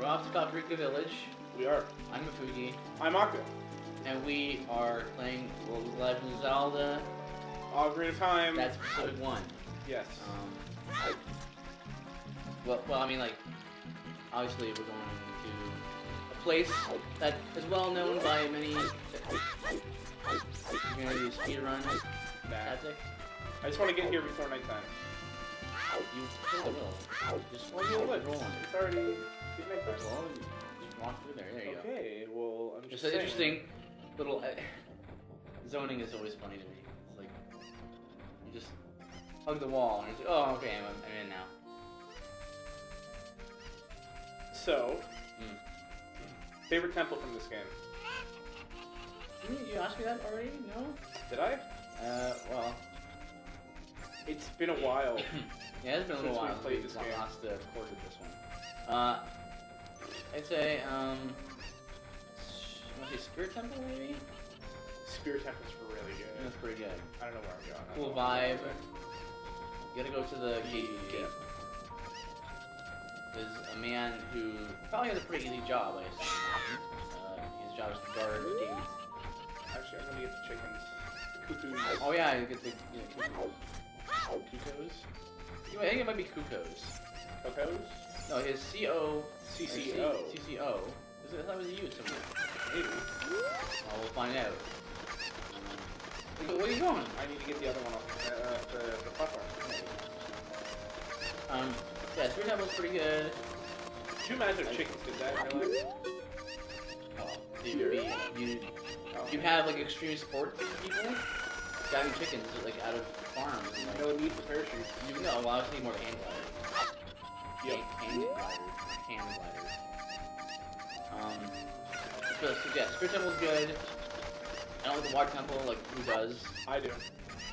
We're off to Paprika Village. We are. I'm Mefuki. I'm Octo. And we are playing Legend of Zelda. Ocarina of Time. That's episode 1. Yes. Well, I mean, like, obviously we're going to a place that is well known by many. We're gonna do speedrun tactic. I just want to get here before nighttime. You will. Just Well, you look. roll on it. It's already nighttime. Well, just walk through there. There you go. Okay. Well, I'm Just just an saying. interesting little zoning is always funny to me. It's like you just hug the wall and it's like, oh, okay, I'm in now. So, favorite temple from this game? Didn't you ask me that already? No? Did I? Well. It's been a while. Yeah, it's been a little while since we played this game. Last recorded this one. I'd say, I want to say Spirit Temple, maybe? Spirit Temple's really good. That's pretty good. I don't know where I'm going. Cool vibe. You gotta go to the gate. Yeah. There's a man who probably has a pretty easy job, I assume. His job is to guard the gate. Actually, I'm gonna get the chickens. The cuckoos. Oh yeah, you get the cuckoos. Cuckoos? I think it might be cuckoos. Cuckoos? No, his C-O... CCO. CCO. I thought it was a U somewhere. Maybe. Well, we'll find out. Where are you going? I need to get the other one off the platform. Yeah, Spirit Temple's pretty good. Could you imagine if chickens did that in real life? Oh, you have like extreme sport people driving chickens like out of farms. And, like, No need for parachutes. You know, well, I was thinking more hand gliders. Yep. Hand gliders. So yeah, Spirit Temple's good. I don't like the Water Temple, like, who does? I do.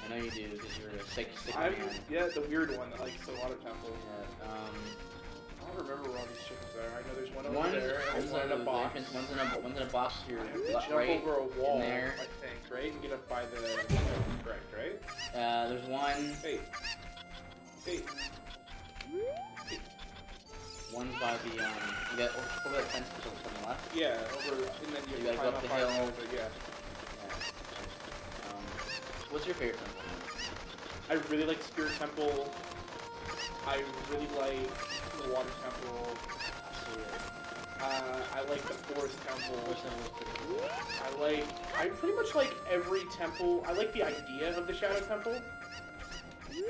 I know you do, because you're a sick I'm, man. yeah, the weird one that likes the water temple. Yeah, I don't remember where all these chickens are. I know there's one over there, and there's one in a box. One's in a box here. I have to jump right over a wall, in there. I think, right? And get up by the... correct, right? There's one... Hey. Hey. One's by the, you got over that fence on the left. Yeah, over, and then you gotta go up the hill. Yeah. What's your favorite temple? I really like Spirit Temple. I really like the Water Temple. I like the Forest Temple. I pretty much like every temple. I like the idea of the Shadow Temple,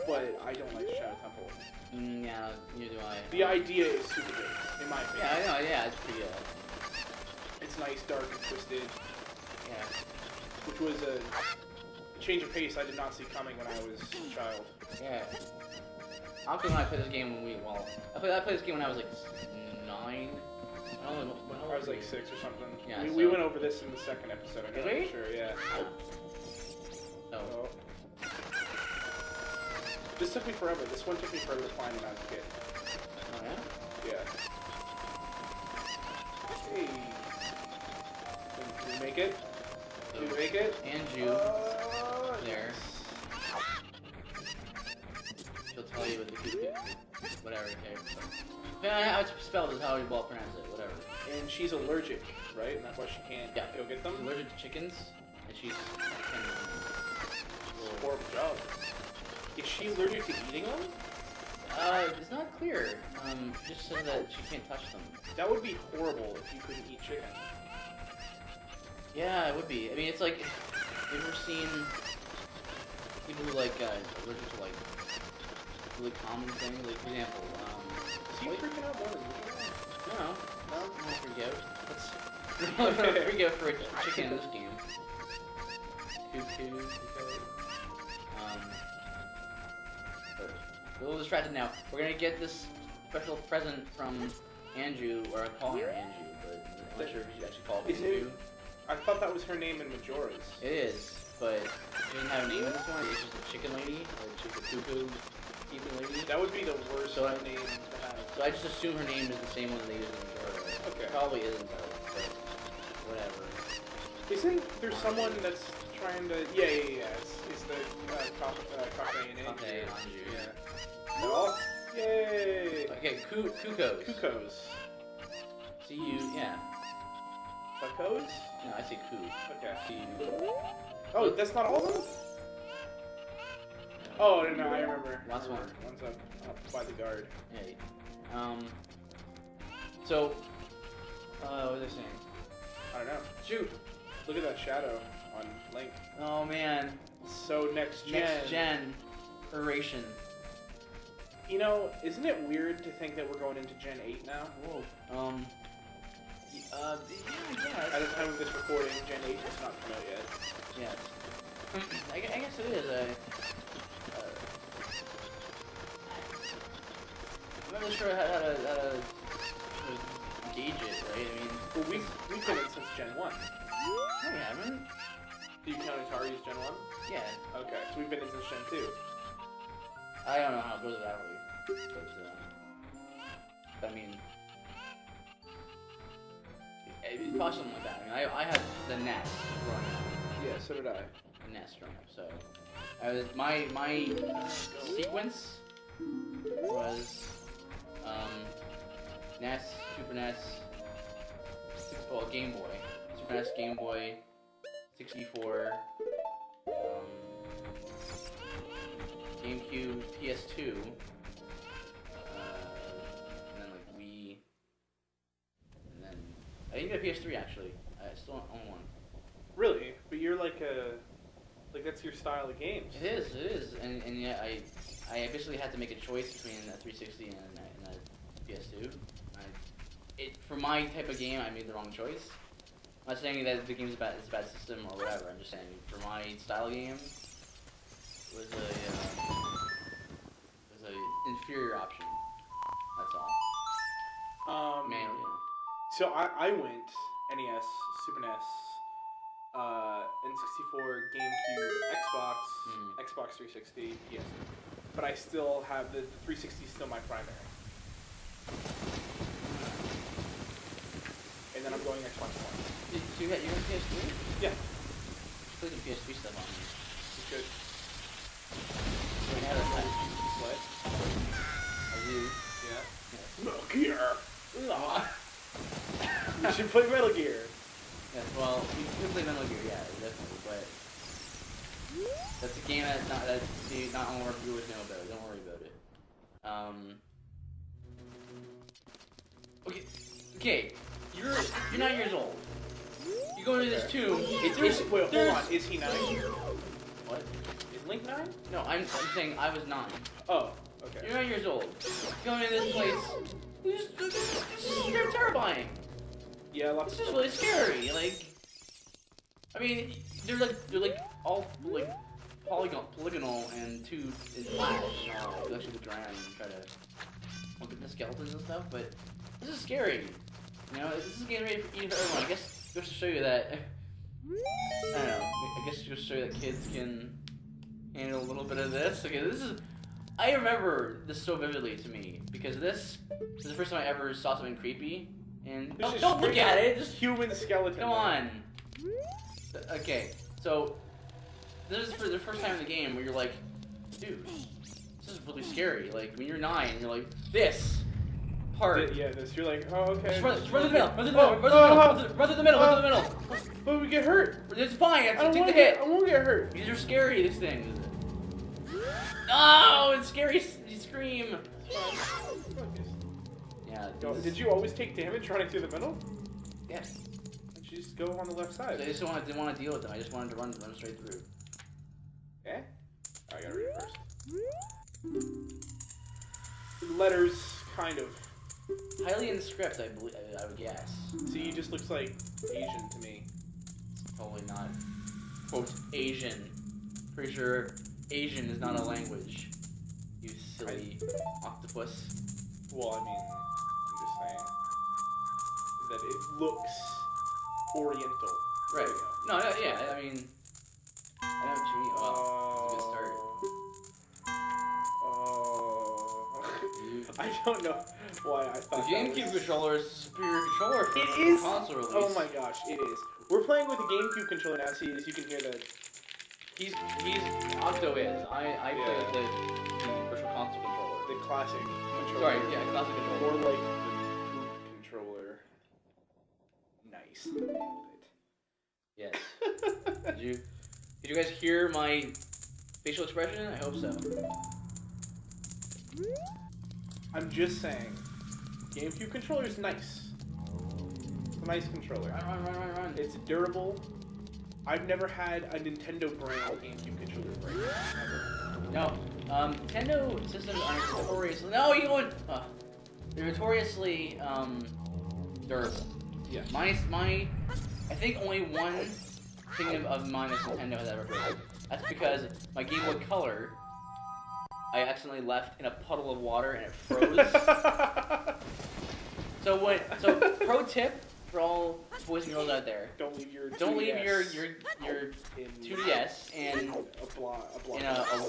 but I don't like the Shadow Temple. Yeah, neither do I. The idea is super good, in my opinion. Yeah, I know, yeah, it's pretty good. It's nice, dark, and twisted. Yeah. Which was a change of pace I did not see coming when I was a child. Yeah. After when I played this game I played this game when I was like 9. I don't know when I was like 6 or something. Yeah, we went over this in the second episode. I'm Did not we? sure, yeah. Oh. This took me forever. This one took me forever to find when I was a kid. Oh yeah? Yeah. Hey. Did we make it? Did we make it? And you. There. She'll tell you what the whatever, okay. Yeah, how it's spelled is how you well pronounce it, whatever. And she's allergic, right? And that's why she can't go get them? She's allergic to chickens, and she's Horrible job. Is she allergic to eating them? It's not clear. She just said that she can't touch them. That would be horrible if you couldn't eat chicken. Yeah, it would be. I mean, it's like, have you ever seen people who like allergic to like really common things? Like, for example, Is he freaking out more than usual? no, don't freak out. Let's freak out for a chicken in this game. Cuckoo. We're a little distracted now. We're gonna get this special present from Andrew, or I'm calling her Andrew, but I'm not sure if she actually called me Andrew. I thought that was her name in Majora's. It is, but she doesn't have a name in this one. It's just a chicken lady, or she's a cuckoo keeping lady. That would be the worst name to have. So I just assume her name is the same one that they use in Majora's. Okay. Probably isn't though, but whatever. Isn't there someone that's trying to... Yeah. It's the Cafe and Okay, Anju. Yeah. Oh, yay! Okay, Cuckoos. Cuckoos. C-U, yeah. Buckos? No, I say Ku. Okay. C-U. Oh, that's not all of them? Oh, no, I remember. Last one. One's up by the guard. Yeah. So, what was I saying? I don't know. Shoot! Look at that shadow on Link. Oh man. So next gen. Next gen. Oration. You know, isn't it weird to think that we're going into Gen 8 now? Whoa. Yeah. At the time of this recording, Gen 8 has not come out yet. Yeah. I guess it is. I'm not really sure how to gauge it, right? I mean, Well, we've been in since Gen 1. no, we haven't. Do you count Atari as Gen 1? Yeah. Okay, so we've been in since Gen 2. I don't know how it goes that way, but I mean, it's probably something like that. I mean, I had the NES growing up. Yeah, so did I. The NES growing up, so my sequence was NES, Super NES, Game Boy, Super NES, Game Boy, 64, GameCube, PS2, and then like Wii, and then I think I got PS3 actually. I still don't own one. Really? But you're like that's your style of games. It is, and yet I basically had to make a choice between a 360 and a PS2. For my type of game, I made the wrong choice. I'm not saying that the game's it's a bad system or whatever. I'm just saying for my style game, it was a inferior option. That's all. Mainly. So I went NES, Super NES, N64, GameCube, Xbox, Xbox 360, PS. But I still have the 360 is still my primary. And then I'm going Xbox One. So you got PS3? Yeah. Play the PS3 stuff on me. It's good. So I have a What? I do. Yeah. Metal Gear! You should play Metal Gear. Yes, well, you can play Metal Gear, yeah, definitely, but that's a game that not all our viewers know about. Don't worry about it. Okay, you're 9 years old. You go into this tomb. Wait, hold on. Is he 9? What? Is Link 9? No, I'm saying I was 9. Oh, okay. You're 9 years old. You go into this place. This is terrifying. Yeah, this is really scary. Like, I mean, they're like all like polygonal and two is flat. You know, you actually look around and try to look at the skeletons and stuff. But this is scary. You know, this is getting ready for everyone. I guess it goes to show you that. I don't know. I guess it goes to show you that kids can handle a little bit of this. Okay, this is. I remember this so vividly to me because this is the first time I ever saw something creepy. And don't look at it. Just human skeleton. Come on. Okay, so this is for the first time in the game where you're like, dude, this is really scary. Like when you're 9, you're like, this part. Yeah, this. You're like, oh, okay. Just run through the middle. Run through the middle. Run through the middle. Run through the middle. But we get hurt. It's fine. I have to take the hit. I won't get hurt. These are scary. These things. No, it's scary. You scream. Yeah. Did you always take damage running through the middle? Yes. You just go on the left side. So I just didn't want to deal with them. I just wanted to run straight through. Okay. I gotta read it first. Letters, kind of. Highly in the script, I would guess. See, he just looks like Asian to me. It's probably not. Quote, Asian. Pretty sure Asian is not a language. You silly octopus. Well, I mean, I'm just saying that it looks Oriental. Right. No, yeah, I mean, I know what you mean. Well, it's a good start. I don't know why I thought the GameCube controller is a superior controller for it is. console release. Oh my gosh, it is. We're playing with the GameCube controller now, so you can hear that. He's Octo is. I play with the virtual console controller. The classic controller. Sorry, yeah, classic controller. More like the poop controller. Nice. Nailed Yes. Did you guys hear my facial expression? I hope so. I'm just saying, GameCube controller is nice. It's a nice controller. Run. It's durable. I've never had a Nintendo brand GameCube controller break. Ever. No. Nintendo systems are notoriously... No, you going... they're notoriously, durable. Yeah. I think only one thing of mine that Nintendo has ever broken. That's because my Game Boy Color, I accidentally left in a puddle of water and it froze. So pro tip for all boys and girls out there: don't leave your 2DS in a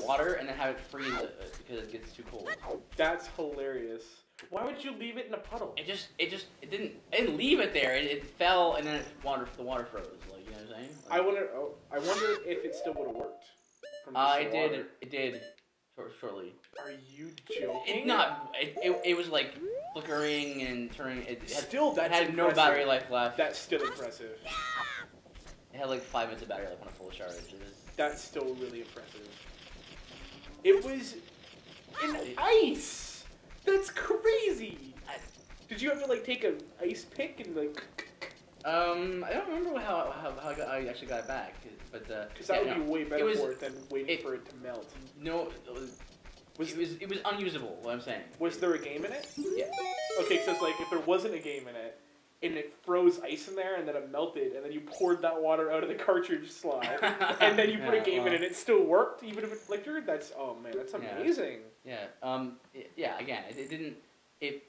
water and then have it freeze because it gets too cold. That's hilarious. Why would you leave it in a puddle? I didn't leave it there. It fell and then the water froze. Like, you know what I'm saying? Like, I wonder if it still would have worked. It did. Shortly. Are you joking? It was like flickering and turning. It had no impressive. battery life left. That's still impressive. It had like 5 minutes of battery life on a full charge. That's still really impressive. It was in ice. That's crazy. Did you have to like take an ice pick and like? I don't remember how I actually got it back, but because that would be way better for it than waiting for it to melt. No, it was unusable. What I'm saying. Was there a game in it? Yeah. Okay, so it's like if there wasn't a game in it, and it froze ice in there, and then it melted, and then you poured that water out of the cartridge slide, and then you put a game in it, and it still worked, even if it flickered. That's that's amazing. Yeah. Again, it didn't. You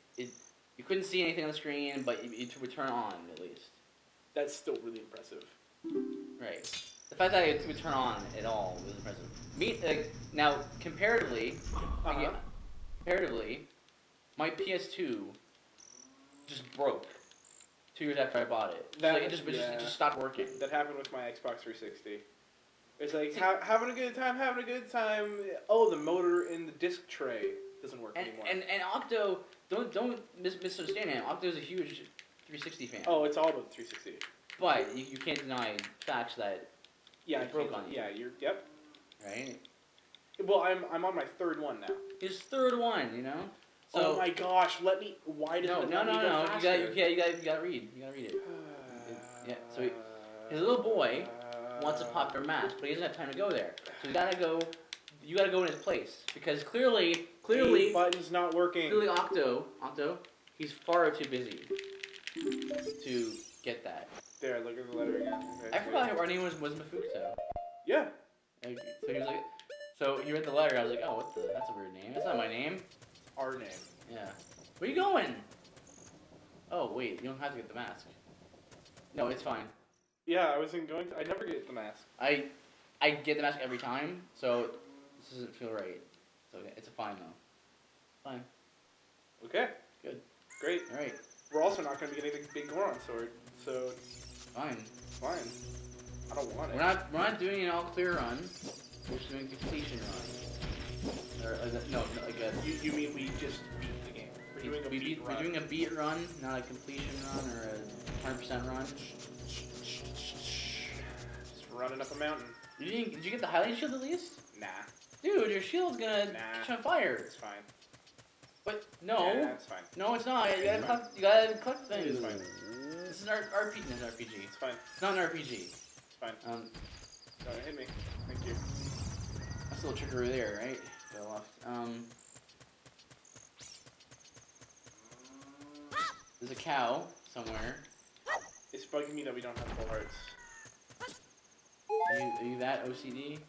couldn't see anything on the screen, but it would turn on at least. That's still really impressive. Right. The fact that it would turn on at all was impressive. Now, comparatively, my PS2 just broke 2 years after I bought it. It just stopped working. That happened with my Xbox 360. It's like having a good time. Oh, the motor in the disc tray doesn't work anymore. And Octo, don't misunderstand him. Octo is a huge 360 fan. Oh, it's all about the 360. But you can't deny facts that it broke on you. Yeah, yep. Right? Well, I'm on my 3rd one now. His 3rd one, you know? So, oh my gosh, why doesn't it let me go faster? You gotta read. You gotta read it. Yeah, so his little boy wants to pop their mask, but he doesn't have time to go there. So you gotta go in his place. Because clearly... The button's not working. Clearly Octo, he's far too busy to get that. There, look at the letter again. Okay, I forgot our name was Mefuki. Yeah. So he was like, so he read the letter. I was like, oh, that's a weird name. That's not my name. Our name. Yeah. Where you going? Oh wait, you don't have to get the mask. No, it's fine. Yeah, I wasn't going to. I never get the mask. I get the mask every time, so this doesn't feel right. So it's a fine though. Fine. Okay. Good. Great. All right. We're also not going to be getting the big Goron sword, so fine. Fine. I don't want it. We're not doing an all clear run. We're just doing completion run. Or You mean we just beat the game? We're doing a beat run. We're doing a beat run, not a completion run or a 100% run. Just running up a mountain. Did you get the highlight shield at least? Nah. Dude, your shield's gonna catch on fire. It's fine. But no. Yeah, it's fine. No, it's not. You gotta collect things. It's fine. This is RPG. This is RPG. It's fine. It's not an RPG. It's fine. Don't hit me. Thank you. That's a little trickery there, right? Go left. There's a cow somewhere. It's bugging me that we don't have full hearts. Are you that OCD?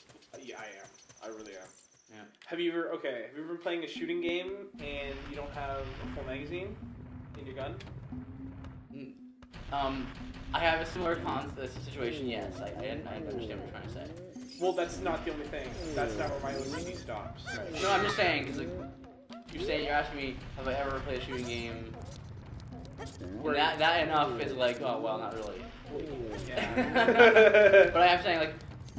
Yeah, I am. I really am. Yeah. Have you ever been playing a shooting game and you don't have a full magazine in your gun? I have a similar situation, yes. I understand what you're trying to say. Well, that's not the only thing. That's not where my OCD stops. Right. No, I'm just saying, because you're asking me, have I ever played a shooting game? Where that enough is like, oh, well, not really. Yeah. But I am saying, like,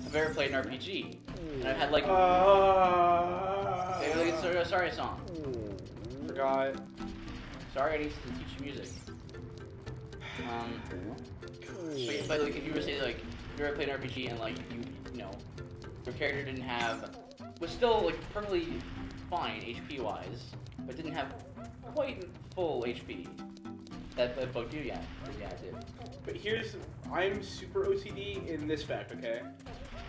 I've ever played an RPG. And I've had, like, it's a Sorry song. Forgot. Sorry, I need to teach you music. But like, if you were to say like, you ever played an RPG and like you know, your character didn't have, was still like perfectly fine HP wise, but didn't have quite full HP. That bugged you, yeah, it did. But I'm super OCD in this fact, okay?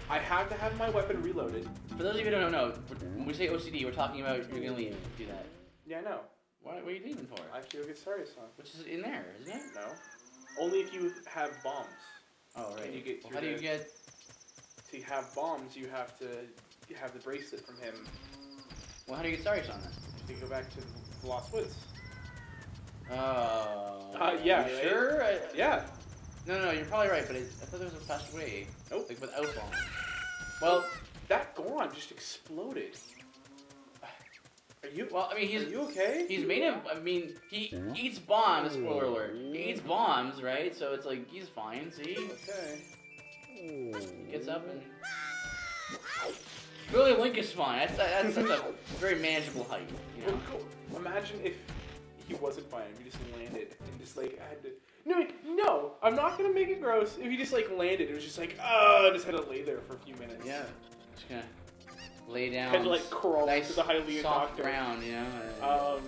I have to have my weapon reloaded. For those of you who don't know, when we say OCD, we're talking about you're gonna leave. Do that. Yeah, I know. What are you leaving for? I feel get started song. Which is in there, isn't it? No. Only if you have bombs. Oh, right. You get how do you get... To have bombs, you have to have the bracelet from him. Well, how do you get Starry Song then? You go back to the Lost Woods. Yeah. You Sure? Yeah. No, you're probably right, but I thought there was a faster way. Nope. Like without bombs. Well, that Goron just exploded. Are you? Well, I mean, Are you okay? He's made of. I mean, he eats bombs. Spoiler alert. He eats bombs, right? So it's like he's fine. See? Okay. He gets up and. Really, Link is fine. That's a very manageable height. You know? Well, imagine if he wasn't fine. If he just landed and just like had to. No, I'm not gonna make it gross. If he just like landed, it was just like, just had to lay there for a few minutes. Yeah. Just gonna lay down. Had to like crawl nice, to the Hylian soft doctor. ground, you know. I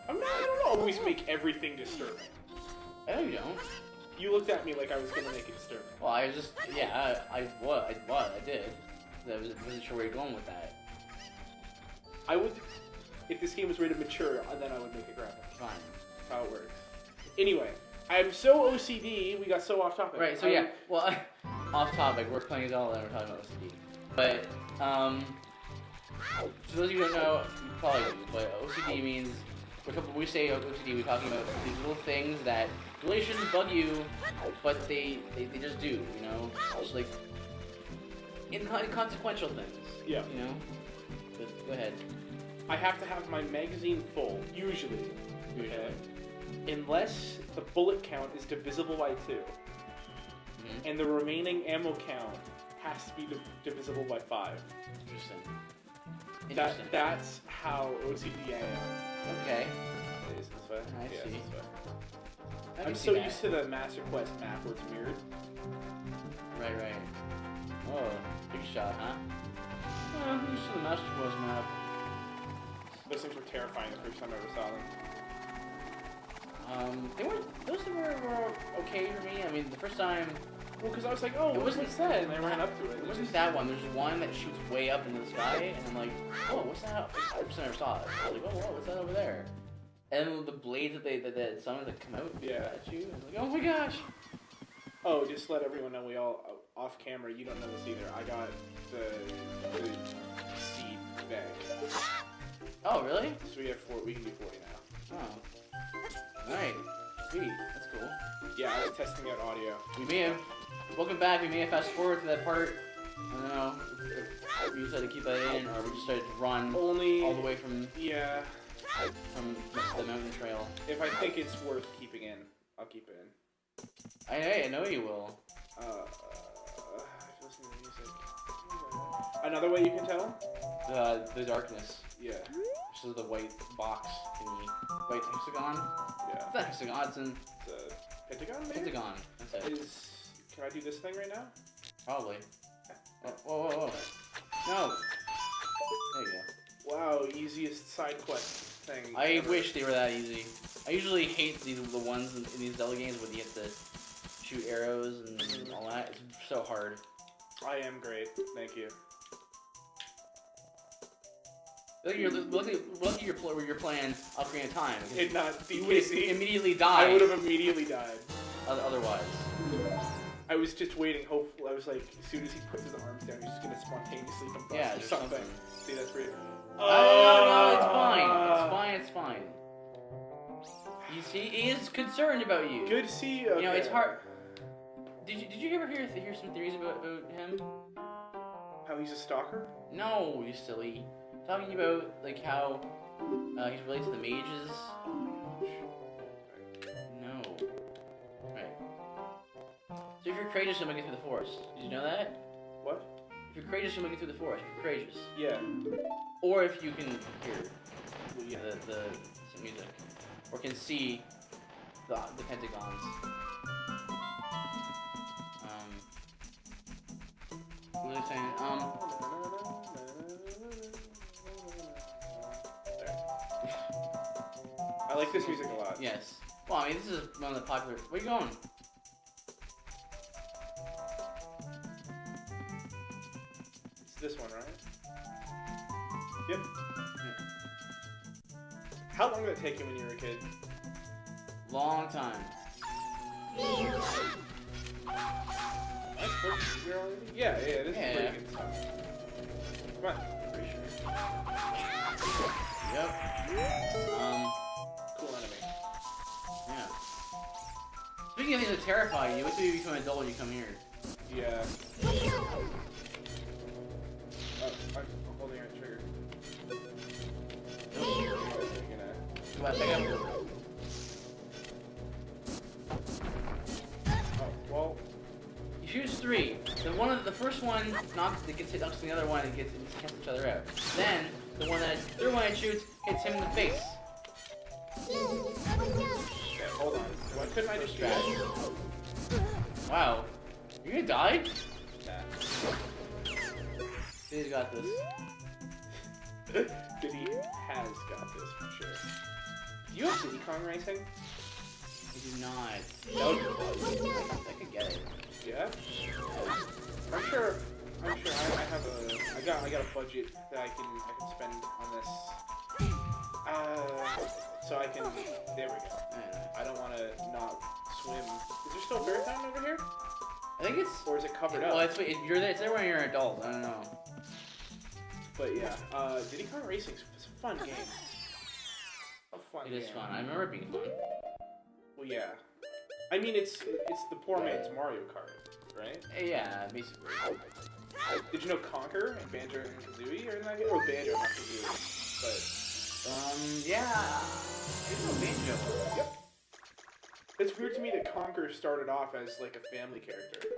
don't always make everything disturbing. I know you don't. You looked at me like I was gonna make it disturbing. Well, I was just, yeah, I did. I wasn't sure where you're going with that. I would, if this game was rated mature, then I would make it graphic. Fine. That's how it works. Anyway, I'm so OCD, we got so off topic. Right, so yeah, well, off topic, we're playing Zelda and we're talking about OCD. But, for those of you who don't know, you probably do, but OCD means, when we say OCD, we're talking about these little things that really shouldn't bug you, but they just do, you know? Just like, inconsequential things. Yeah. You know? But, go ahead. I have to have my magazine full, usually. Okay? Unless the bullet count is divisible by 2. Mm-hmm. And the remaining ammo count has to be divisible by 5. Interesting. That's how OCD I am. Okay. It is this way? I see. This way. I I'm can so see used to the Master Quest map where it's mirrored. Right. Oh, big shot, huh? Yeah, I'm used to the Master Quest map. Those things were terrifying the first time I ever saw them. Those were okay for me. I mean, the first time... Well, because I was like, oh, It wasn't what's that? And I ran up to it. It wasn't that one. There's one that shoots way up into the sky, and I'm like, oh, what's that? The first time I ever saw it. I was like, oh, whoa, what's that over there? And the blades that summon that come out at you, and like, oh my gosh! Oh, just let everyone know, we all, off camera, you don't know this either. I got the seed bag. Oh, really? So we can do 40 now. Oh. Alright. Sweet. That's cool. Yeah, I was testing out audio. Welcome back. We may have fast forward to that part. I don't know if we decided to keep that in, or we just started to run all the way from the mountain trail. If I think it's worth keeping in, I'll keep it in. I know you will. Listen to the music. Another way you can tell? The darkness. Yeah. This is the white box thingy. White hexagon? Yeah. It's not hexagon, it's in... The pentagon, maybe? Pentagon. That's it. Can I do this thing right now? Probably. Whoa. No! There you go. Wow, easiest side quest thing. I wish they were that easy. I usually hate the ones in these Zelda games where you have to shoot arrows and all that. It's so hard. I am great. Thank you. Lucky you're playing Ocarina of Time. It not You would DKC. immediately die. I would have immediately died. Otherwise. I was just waiting, hopeful. I was like, as soon as he puts his arms down, he's just gonna spontaneously combust Yeah, or there's something. something. See, that's pretty. No, it's fine. You see, he is concerned about you. Good to see you. Okay. You know, it's hard. Did you ever hear some theories about him? How he's a stalker? No, you silly. Talking about like how he's related to the mages. No. Right. So if you're courageous, you'll make it through the forest. Did you know that? What? If you're courageous, you'll make it through the forest. If you're courageous. Yeah. Or if you can hear the music, or can see the pentagons. literally saying it. There. I like this music a lot. Yes. Well, I mean, this is one of the popular. Where you going? It's this one, right? Yep. How long did it take you when you were a kid? Long time. Yeah, this is pretty good stuff. Come on. Pretty sure. Yep. Cool enemy. Yeah. Speaking of things that terrify you, wait till you become an adult and you come here. Yeah. Oh, I'm holding our trigger. Come on, pick up. Oh, well. You choose 3. The first one knocks the other one and cancels each other out. Then the third one that shoots hits him in the face. Okay, hold on. Why couldn't I just Strat. Wow. You gonna die? Nah. He's got this. Diddy has got this for sure. Do you have Diddy Kong Racing? I do not. No. I could get it. Yeah? I'm sure I have I got a budget that I can spend on this. So I can, there we go. I don't want to not swim. Is there still Fair Town over here? I think it's... Or is it covered up? Well, it's there when you're an adult. I don't know. But yeah, Diddy Kong Racing is a fun game. A fun game. It is fun. I remember it being fun. Well, yeah. I mean, it's the poor man's Mario Kart, right? Yeah, basically. Did you know Conker and Banjo and Kazooie are in that game? Or Banjo, not Kazooie. But yeah. I know Banjo. Yep. It's weird to me that Conker started off as like a family character.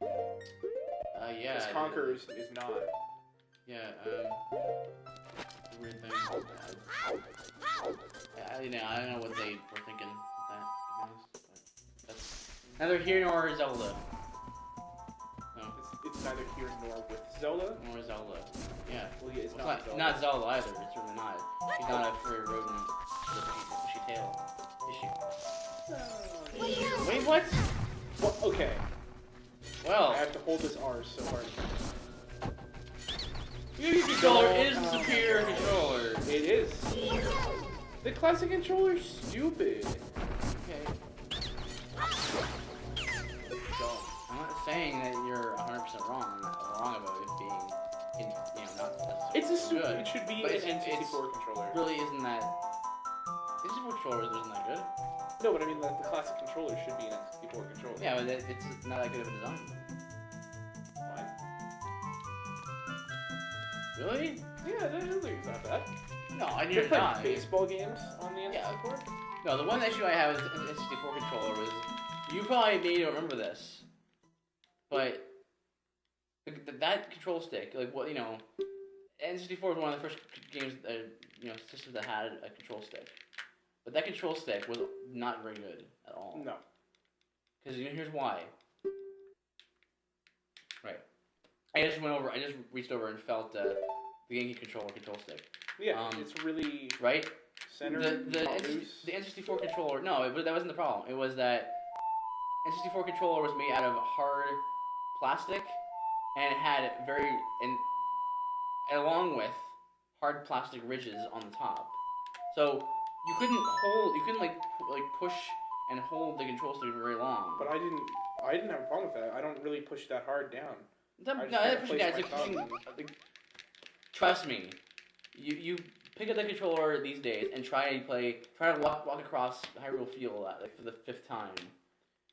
Yeah. Because Conker is not. Yeah, weird thing. I don't know what they were thinking with that, to be honest. But that's neither here nor Zelda. No. It's neither here nor with Zelda. Nor Zelda. Yeah. Well, yeah, it's Well, not Zelda. Not Zelda either. It's certainly not. She's not a furry rodent with a fishy tail. Is she? Wait, what? Well, okay. Well. I have to hold this R so hard. Your controller is the superior controller. It is. The classic controller's stupid. Okay. I'm not saying that you're 100% wrong. I'm not wrong about it being, not necessarily It's a stupid. good. It should be But an N64 controller. Really isn't that? N64 controller isn't that good. No, but I mean the classic controller should be an N64 controller. Yeah, but it's not that good of a design. Why? Really? Yeah, I don't think it's that bad. No, I They knew play not. baseball games on the N64. Yeah. No, the one issue I have with the N64 controller was, you probably maybe don't remember this, but that control stick, like what N64 was one of the first games, systems that had a control stick, but that control stick was not very good at all. No. Because here's why. Right. I just reached over and felt the GameCube control stick. Yeah, it's really right. centered. The N64 controller. No, that wasn't the problem. It was that N64 controller was made out of hard plastic, and it had along with hard plastic ridges on the top. So you couldn't push and hold the control stick for very long. But I didn't have a problem with that. I don't really push that hard down. Trust me, you pick up the controller these days and try to walk across Hyrule Field for the 5th time.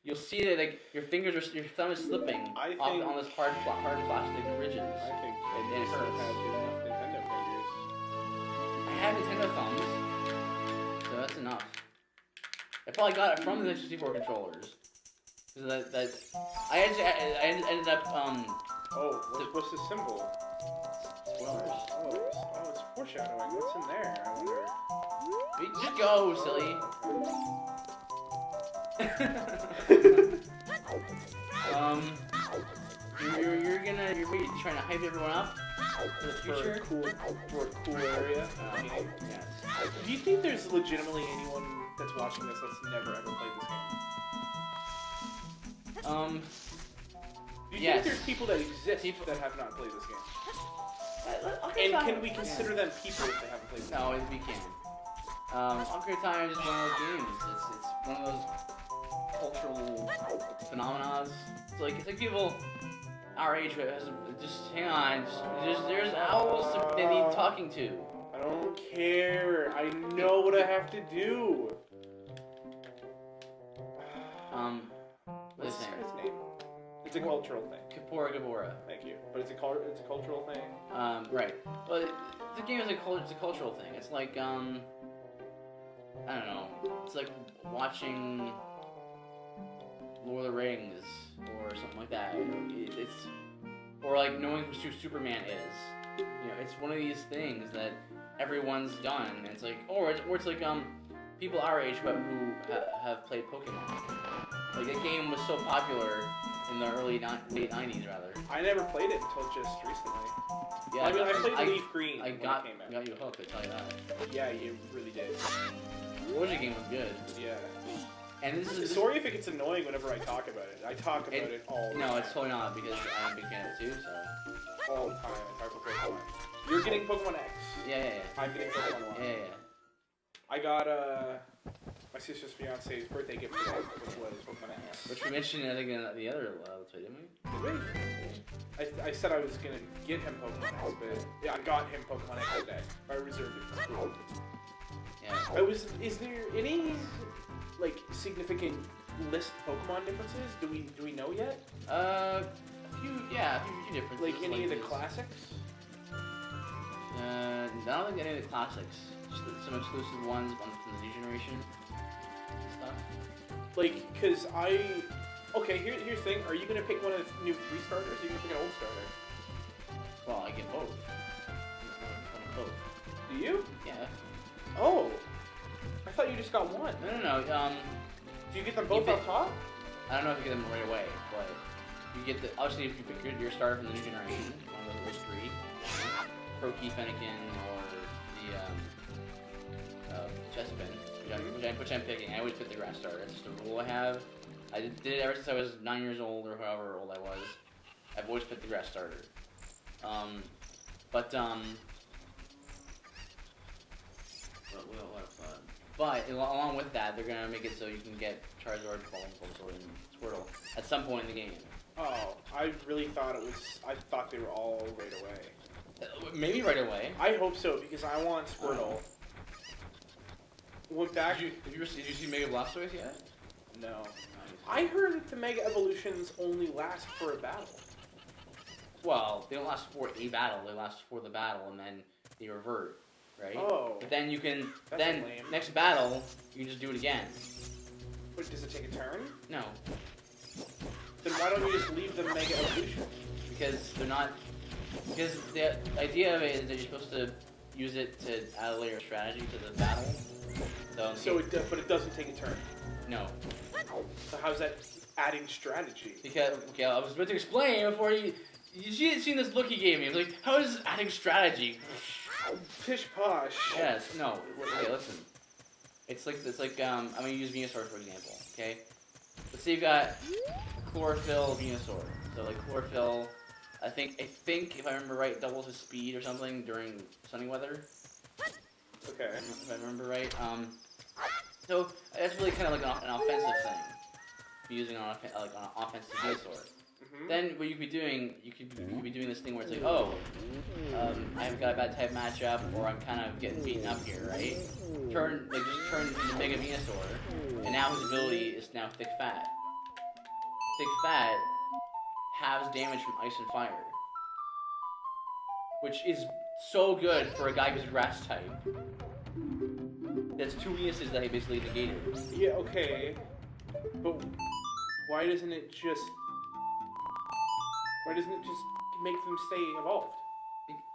You'll see that your thumb is slipping on this hard plastic ridges. I think and it you hurts. have enough Nintendo fingers. I have Nintendo thumbs, so that's enough. I probably got it from the 64 controllers. So I ended up Oh, what's the symbol? Spoilers. Oh, it's foreshadowing. What's in there? I wonder. Just go, silly. You're trying to hype everyone up for the future. For a cool area. Yes. Do you think there's legitimately anyone that's watching this that's never ever played this game? Do you think there's people that exist that have not played this game? And can we consider them people if they haven't played this game? No, we can. Ocarina of Time is just one of those games. It's one of those cultural phenomena. It's like people our age who just hang on. There's owls they need talking to. I don't care. I know what I have to do. What's his name? It's a cultural thing. Gabora. Thank you. But it's a cultural thing. Right. Well, the game is it's a cultural thing. It's like I don't know. It's like watching Lord of the Rings or something like that. Or like knowing who Superman is. You know, it's one of these things that everyone's done. And it's like, or it's like people our age who have played Pokemon. Like that game was so popular in the late 90s rather. I never played it until just recently. Yeah, I mean, I played Leaf Green when it came out. Got you hooked, I tell you that. Yeah, you really did. The origin game was good. Yeah. And sorry if it gets annoying whenever I talk about it. I talk about it all the time. No, it's totally not because I'm a big fan of it too, so. All the time. I talk about Pokemon. You're getting Pokemon X. Yeah. I'm getting Pokemon Y. Yeah. I got my sister's fiance's birthday gift today, which was Pokemon X. Which we mentioned, I think, in the other Let's Play, didn't we? Did we? I said I was gonna get him Pokemon X, but yeah, I got him Pokemon X today. I reserved it for school. Yeah. Is there any like significant list Pokemon differences? Do we know yet? A few differences. Like any of the classics? I don't think any of the classics. Just some exclusive ones from the new generation and stuff. Like, okay, here's the thing. Are you gonna pick one of the new 3 starters, or are you gonna pick an old starter? Well, I get both. Both. Do you? Yeah. Oh, I thought you just got one. No. Do you get them both off top? I don't know if you get them right away, but you get obviously if you pick your starter from the new generation, one of those 3, Proki, Fennekin, or the Chespin, which I'm picking. I always pick the grass starter. It's just a rule I have. I did it ever since I was 9 years old or however old I was. I've always picked the grass starter. But along with that, they're gonna make it so you can get Charizard, Bulbasaur, and Squirtle at some point in the game. Oh, I really thought I thought they were all right away. Maybe right away. I hope so because I want Squirtle. Went back. Did you see Mega Blastoise yet? No. I heard that the Mega Evolutions only last for a battle. Well, they don't last for a battle. They last for the battle, and then they revert, right? Oh. But then you can lame. next battle you can just do it again. But does it take a turn? No. Then why don't you just leave the Mega Evolution? Because they're not. Because the idea of it is that you're supposed to use it to add a layer of strategy to the battle. But it doesn't take a turn. No. So how's that adding strategy? Because I was about to explain before you had seen this look he gave me. I was like, how is this adding strategy? Pish posh. Yes. No. Okay, listen. It's like I'm gonna use Venusaur for example. Okay. Let's say you've got Chlorophyll Venusaur. So like Chlorophyll, I think if I remember right, doubles his speed or something during sunny weather. Okay. If I remember right. So that's really kind of like an offensive thing. Using an offensive Venusaur. Mm-hmm. Then what you could be doing, you could be doing this thing where it's like, oh, I've got a bad type matchup, or I'm kind of getting beaten up here, right? Just turn into Mega Venusaur, and now his ability is now Thick Fat. Thick Fat halves damage from ice and fire, which is so good for a guy who's a grass type. That's 2 weaknesses that he basically negated. Yeah, okay. But why doesn't it just make them stay evolved?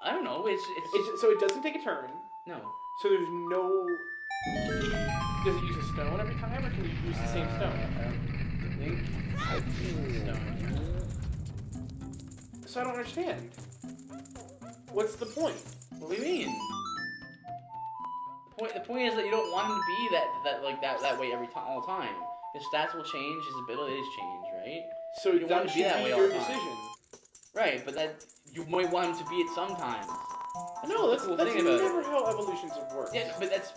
I don't know. It's so it doesn't take a turn. No. So there's no. Does it use a stone every time, or can you use the same stone? I think stone. So I don't understand. What's the point? What do you mean? The point is that you don't want him to be that way all the time. His stats will change, his abilities change, right? So you don't want that to be should that be way all your the time. decision. Right, but that you might want him to be it sometimes. No, that's cool never thing about it. how evolutions have worked. Yeah, but that's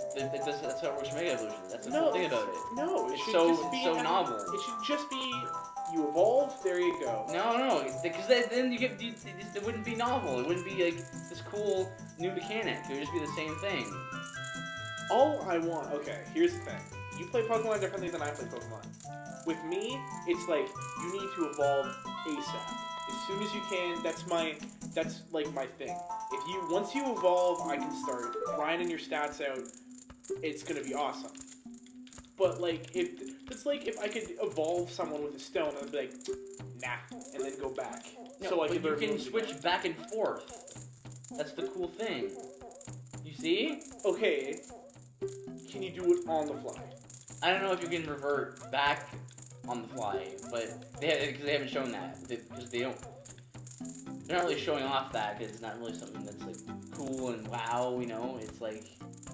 how it works for Mega Evolution. That's the cool thing about it. No, it It's should so just be novel. It should just be you evolve. There you go. No, because then it wouldn't be novel. It wouldn't be like this cool new mechanic. It would just be the same thing. All I want. Okay, here's the thing. You play Pokemon differently than I play Pokemon. With me, it's like you need to evolve ASAP. As soon as you can. That's like my thing. Once you evolve, I can start grinding your stats out. It's gonna be awesome. But like it's like if I could evolve someone with a stone, I'd be like, nah, and then go back. No, so like but you can switch back and forth. That's the cool thing. You see? Okay. Can you do it on the fly? I don't know if you can revert back on the fly, but because they haven't shown that. Because they're not really showing off that, because it's not really something that's like cool and wow, you know? It's like,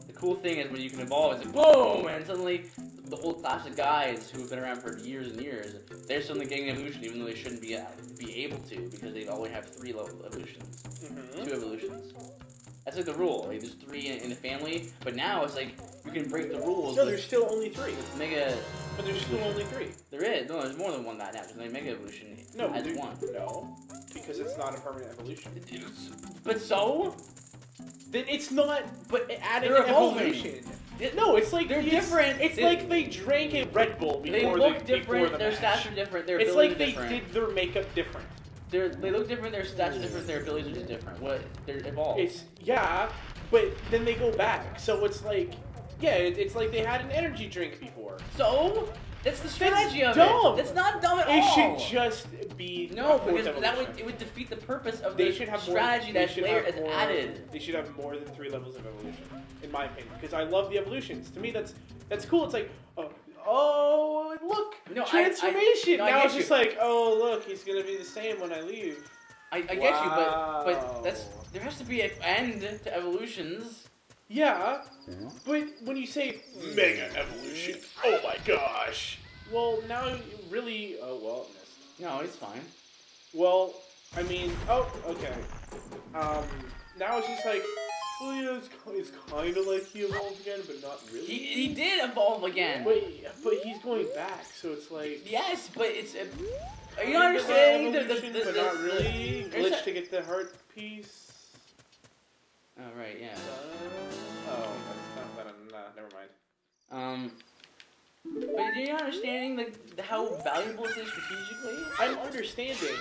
the cool thing is when you can evolve, it's like boom, and suddenly the old classic guys who have been around for years and years, they're suddenly getting evolution even though they shouldn't be able to, because they only have 3 evolutions. Mm-hmm. 2 evolutions. That's like the rule. Like there's 3 in a family, but now it's like you can break the rules. No, there's still only 3. Mega. But there's still only 3. There is. No, there's more than one that now. There's like Mega Evolution as 1. No, because it's not a permanent evolution. But so? Then it's not. But adding They're an evolving. evolution. No, it's like they're different. It's like they drank a Red Bull before they look different. Their match. stats are different. Their It's abilities like are they different. did their makeup different. They look different. Their stats are different. Their abilities are just different. They're evolved. But then they go back. So it's like, it's like they had an energy drink before. So that's the strategy of dumb. it. That's not dumb at It all. should just be no, a fourth because that evolution. it would defeat the purpose of They the should have strategy that's added. They should have more than 3 levels of evolution, in my opinion, because I love the evolutions. To me, that's cool. It's like, oh look, transformation. Now it's just like, oh look, he's gonna be the same when I leave. I get you, but there has to be an end to evolutions. Yeah, but when you say Mega Evolution, oh my gosh. Well, now you really, it missed. No, it's fine. Well, I mean, okay. Now it's just like, well, yeah, it's kind of like he evolved again, but not really. He did evolve again. But he's going back, so it's like. Yes, but it's. Are you not understanding but not really. Glitch to get the heart piece. Oh right, yeah. Never mind. But you're not understanding how valuable it is strategically. I'm understanding,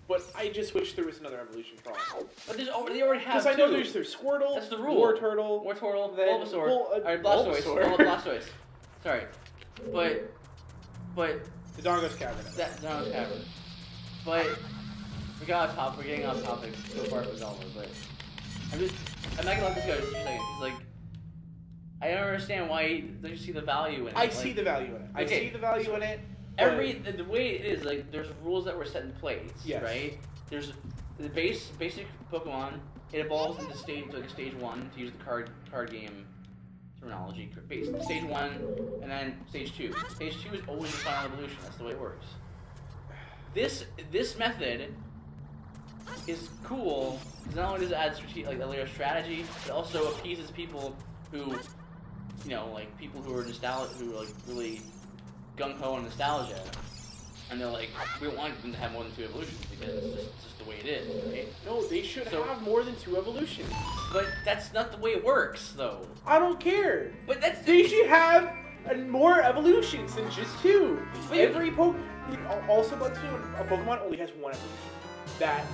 but I just wish there was another evolution problem. But they already have. Because I know there's Squirtle. That's the rule. Wartortle, Bulbasaur. Alright, Blastoise. Blastoise. Sorry, but the Dongo's Cavern. Dongo's Cavern. But we're getting off topic so far for Zelda, but I'm not gonna let this go just for a second. He's like, I don't understand why don't you see the value in it. I see the value in it. I see the value in it. The way it is, like, there's rules that were set in place, right? There's the basic Pokemon. It evolves into stage 1 to use the card game terminology. Stage 1, and then stage 2. Stage 2 is always the final evolution. That's the way it works. This method is cool because not only does it add a layer of strategy, it also appeases people who, like people who are nostalgic, who are like really gung ho on nostalgia, and they're like, we don't want them to have more than 2 evolutions because it's just the way it is, right? No, they should have more than 2 evolutions. But that's not the way it works, though. I don't care. But they should have more evolutions than just 2. But every also, but a Pokemon only has 1 evolution. That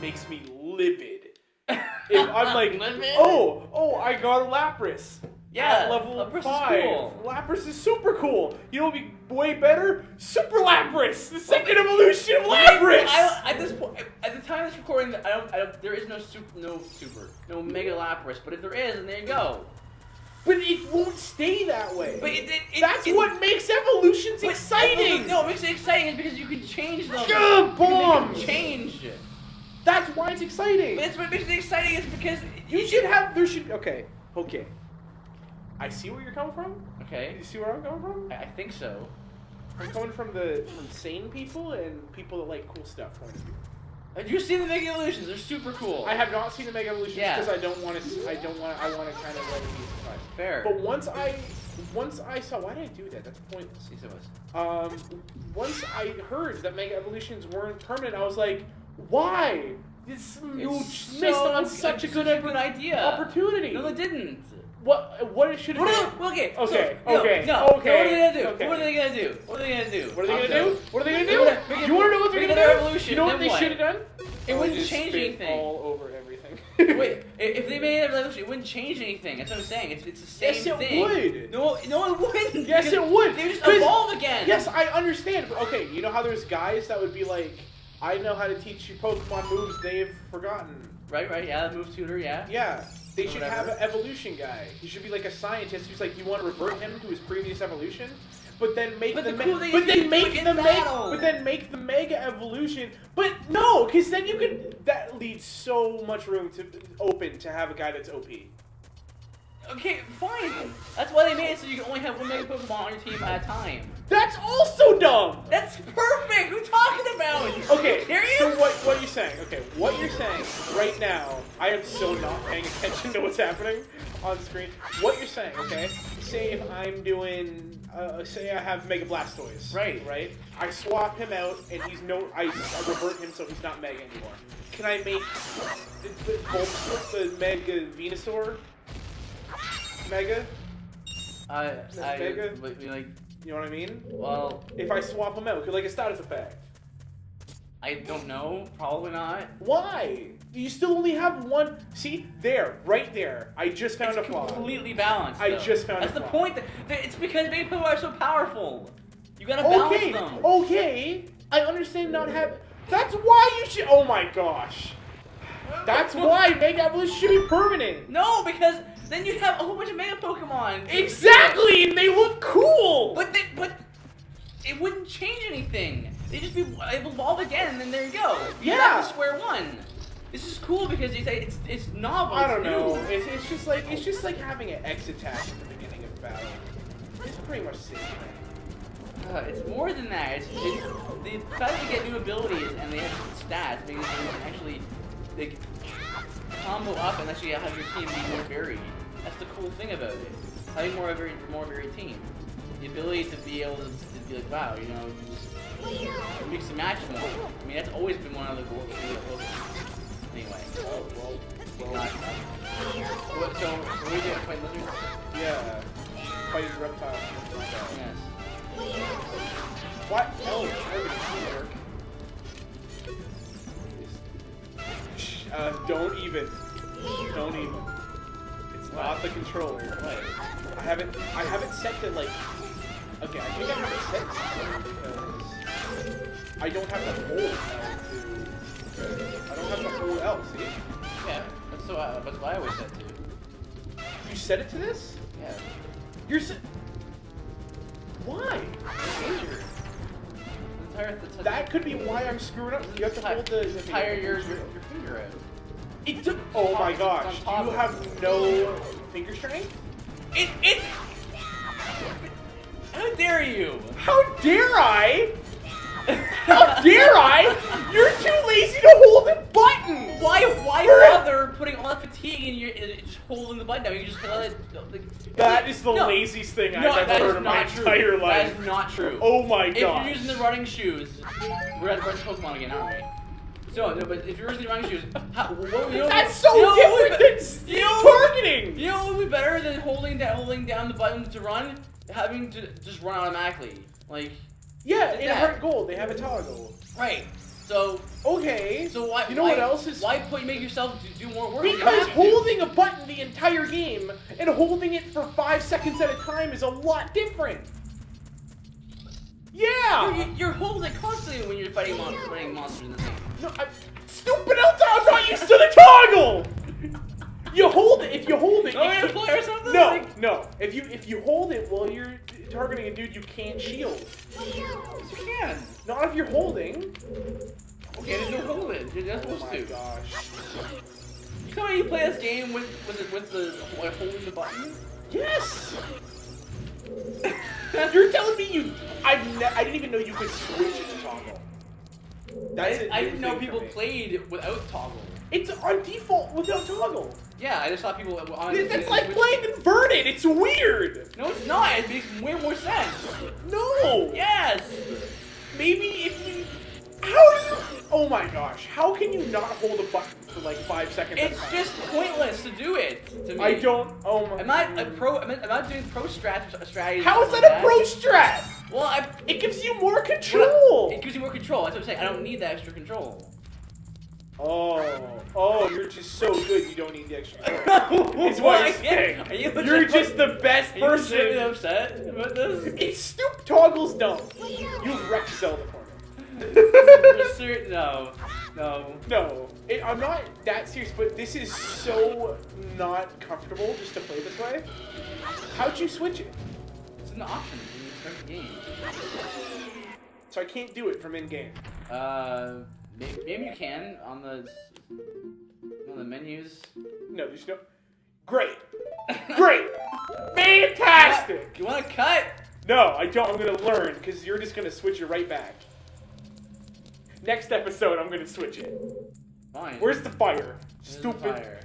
makes me livid. If I'm like, oh, I got a Lapras. Yeah, at level Lapras 5. is cool. Lapras is super cool. You know what would be way better? Super Lapras, the second evolution of Lapras. At this point, at the time of this recording, there is no Mega Lapras. But if there is, then there you go. But it won't stay that way. But that's what makes evolutions exciting. No, what makes it exciting is because you can change them. Bomb! Change. That's why it's exciting. But it's what makes it exciting is because okay. I see where you're coming from. Okay. You see where I'm coming from? I think so. I'm coming from sane people and people that like cool stuff point of view. Have you seen the Mega Evolutions? They're super cool. I have not seen the Mega Evolutions because Yeah. I want to kind of let it be surprised. Fair. But once I saw, why did I do that? That's pointless. Yes, it was. Once I heard that Mega Evolutions weren't permanent, I was like, why? You missed on such a good idea. opportunity. No, they didn't. What it should have been? Okay. Okay. So, Okay. No. Okay. What are they gonna do? Okay. What are they gonna do? What are they gonna do? What are they gonna do? What are they gonna do? You want to know what they're gonna do? Evolution, You know what then they should have done? It wouldn't just change spit anything. all over everything. Wait, if they made an evolution, it wouldn't change anything. That's what I'm saying. It's the same Yes, it thing. would. No, it wouldn't. Yes, it would. They would just 'Cause- evolve again. Yes, I understand. But okay, you know how there's guys that would be like, I know how to teach you Pokemon moves they've forgotten. Right. Yeah, the move tutor. Yeah. Yeah. They Or should whatever. have an evolution guy. He should be like a scientist who's like, you want to revert him to his previous evolution, but then make But the the cool thing is but they then do make it in the battle. but then make the mega evolution. But no, because then you could that leaves so much room to open to have a guy that's OP. Okay, fine. That's why they made it so you can only have one Mega Pokemon on your team at a time. That's also dumb. That's perfect. Who are you talking about? Okay, Serious? so what you're saying? Okay, what you're saying right now? I am so not paying attention to what's happening on screen. What you're saying? Okay, say if I'm doing, say I have Mega Blastoise. Right. I swap him out, and I revert him so he's not Mega anymore. Can I make the Mega Venusaur Mega? Mega? Like, You know what I mean? well, If I swap him out, like a status effect. I don't know. Probably not. Why? You still only have one. See, right there. I just found a flaw. It's completely balanced. I though. just found That's a the flaw. point. It's because Mega Pokemon are so powerful. You gotta balance Okay, them. okay. I understand not having. That's why you should. Oh my gosh. That's why Mega Evolution should be permanent. No, because then you'd have a whole bunch of Mega Pokemon. Exactly, and they look cool. But it wouldn't change anything. They just evolve again, and then there you go. You're Yeah. back to square one. This is cool because it's novel. I don't it's know. new. It's just like having an X attack at the beginning of battle. It's pretty much the same thing. It's more than that. It's the fact that they get new abilities and they have stats because they can actually combo up and actually have your team be more varied. That's the cool thing about it. Having more varied team. The ability to be able to be like, wow, you know, you just mix and match them. I mean, that's always been one of the goals. Anyway. Well. So, are we doing fight lizards? Yeah. Fighting reptiles. Yes. What? Oh, don't even. Don't even. It's not the controller. Like, I haven't set the like. Okay, I think I haven't set something because I don't have the whole L to. I don't have the whole L. See? Yeah. That's what I always said too. You set it to this? Yeah. You're set. Why? That could be why I'm screwing up. You have to hold the tire your finger out. It took. Oh my gosh! Do you have no finger strength? It. How dare you? How dare I? How dare I? You're too lazy to hold the button. Why bother putting all that fatigue in your just holding the button down? You just let it. That is the laziest thing I've ever heard in my entire life. That is not true. Oh my If gosh. you're using the running shoes, we're at running Pokemon again, aren't we? So, no, but if you're using the running shoes, That's so different than targeting. You know what would be better than holding down the button to run? Having to just run automatically. Like, yeah, in Heart Gold, they have a toggle. right. So, okay. So why? You know what else is? Why make yourself do more work? Because holding a button the entire game and holding it for 5 seconds at a time is a lot different. Yeah. You're holding it constantly when you're fighting monsters in the game. No, stupid! I'm not used to the toggle. You hold it. If you hold it. Oh, you're a player or something? No, Like, no. If you hold it while you're targeting a dude, you can't shield. yes, you can. Not if you're holding. Okay, there's no holding. You're not Oh supposed my to. gosh. You know how you play this game with the like, holding the button? Yes! You're telling me I didn't even know you could switch it to toggle. I didn't know people played without toggle. It's on default without toggle. Yeah, I just thought people on. That's like playing inverted. It's weird. No, it's not. It makes way more sense. No. Yes. Maybe if you. How do you? Oh my gosh! How can you not hold a button for like 5 seconds? It's just pointless to do it. To me. I don't. Oh my. I'm not a pro. I'm not doing pro strategy. How is that a pro strat? Well, it gives you more control. It gives you more control. That's what I'm saying. I don't need that extra control. Oh, you're just so good. You don't need the extra control. It's what I'm saying. You're just the best person. Are you upset about this? It's stupid. Toggles don't. You've wrecked Zelda for me. No. I'm not that serious, but this is so not comfortable just to play this way. How'd you switch it? It's an option when you start the game. So I can't do it from in-game. Maybe you can on the menus. No, there's no. Great, fantastic. You want to cut? No, I don't. I'm gonna learn because you're just gonna switch it right back. Next episode, I'm gonna switch it. Fine. Where's the fire? There's Stupid. the fire.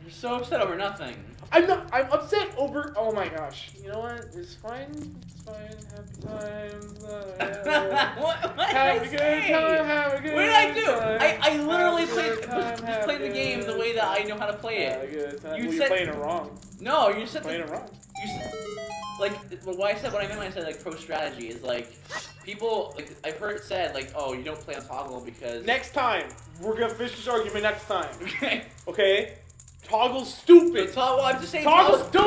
You're so upset over nothing. I'm not. I'm upset over. Oh my gosh. You know what? It's fine. It's fine. Happy times. What Have a good time. Have a good time. What did I do? I literally played the game the way that I know how to play it. Have a good time. You Well, said you're playing it wrong. No, you said Playing it wrong. Like what I meant when I said like pro strategy is like people like I've heard it said like oh you don't play on toggle because Next time we're gonna finish this argument next time. okay Okay? Toggle's stupid. well I'm just saying Toggle's dumb.